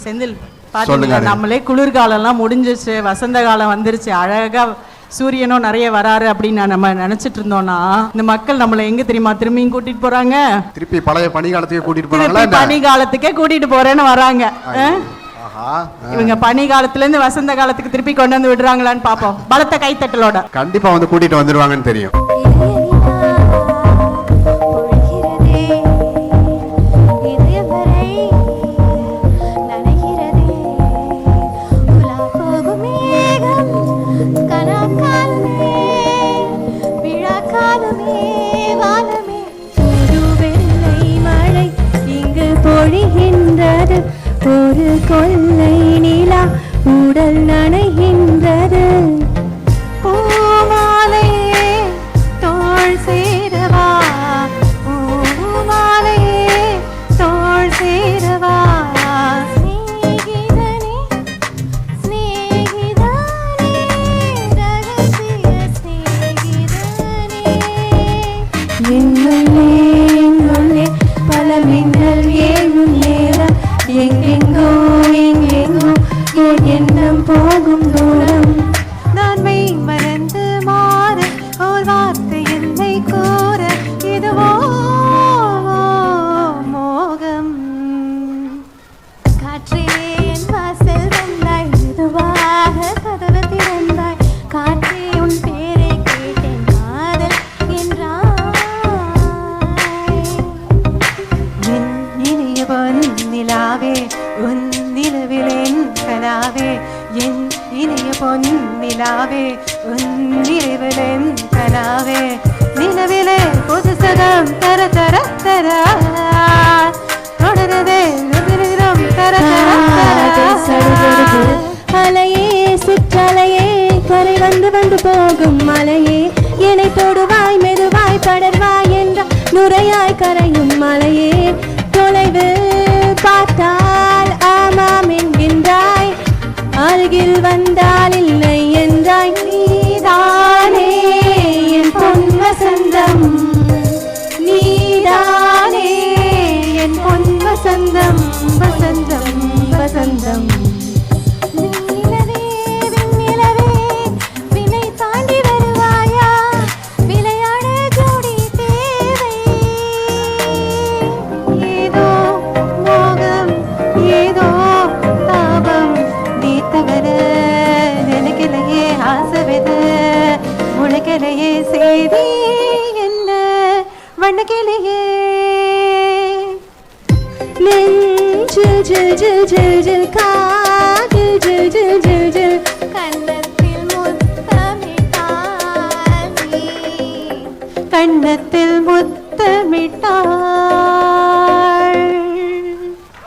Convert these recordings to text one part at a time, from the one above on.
செந்தில் பாத்தீங்களா, நம்மளே குளிர்காலம்லாம் முடிஞ்சிச்சு, வசந்த காலம் வந்துருச்சு, அழகா சூரியனும் நிறைய வராரு அப்படின்னு நம்ம நினைச்சிட்டு இருந்தோம்னா இந்த மக்கள் நம்மளை எங்க தெரியுமா திரும்பியும் கூட்டிட்டு போறாங்க? திருப்பி பழைய பனிகாலத்துக்கே கூட்டிட்டு போறாங்க. பனிகாலத்துக்கே கூட்டிட்டு போறேன்னு வராங்க. இவங்க பனி காலத்துல இருந்து வசந்த காலத்துக்கு திருப்பி கொண்டு வந்து விடுறாங்களான்னு பாப்போம். பலத்த கைத்தட்டலோட கண்டிப்பா வந்து கூட்டிட்டு வந்துருவாங்கன்னு தெரியும். ஒரு கொள்ளை நிலா உடல் நனைகின்றது. பூமாலையே தோள் சேரவா, பூமாலையே தோள் சேரவா. ஸ்நேகிதனே ஸ்நேகிதனே ரகசிய ஸ்நேகிதனே. என்னுள்ளே என்னுள்ளே பல மின்னல் ஏழும் நேரம் எங்கெங்கோ எங்கெங்கோ என் எண்ணம் போகும் தூரம். நான் மெய் மறந்து மாற ஒரு வார்த்தை என்னை கூற இதுவோ மோகம். காற்றே என் வாசல் வந்தாய், மெதுவாக கதவு திறந்தாய். காற்றே உன் பேரை கேட்டேன், காதல் என்றாய். என் இனிய பொன் நிலாவே உன் நிலவில் என் கனாவே, என் இனிய பொன் நிலாவே உன் நிலவில் என் கனாவே. நிலவிலே புது சகம் தர தர தர தொடரதே நிறம் தர தர. அலையே சிற்றலையே கரை வந்து வந்து போகும் மலையே, என்னை தொடுவாய் மெதுவாய் படர்வாய் என்ற நுரையாய் கரையும் மலையே. தொலைவு பார்த்தால் ஆமாம் என்கின்றாய், அருகில் வந்தால் இல்லை என்றாய். நீதானே என் பொன் வசந்தம், நீதானே என் பொன் வசந்தம் வசந்தம் வசந்தம். உனக்கெனையே செய்தி என்ன வண்ணக்கிளியே. நெஞ்சில் ஜில் ஜில் ஜில் ஜில் காதில் ஜில் ஜில் ஜில் ஜில் கண்ணத்தில் முத்தமிட்டாய், கண்ணத்தில் முத்தமிட்டாய்.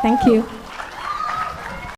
Thank you.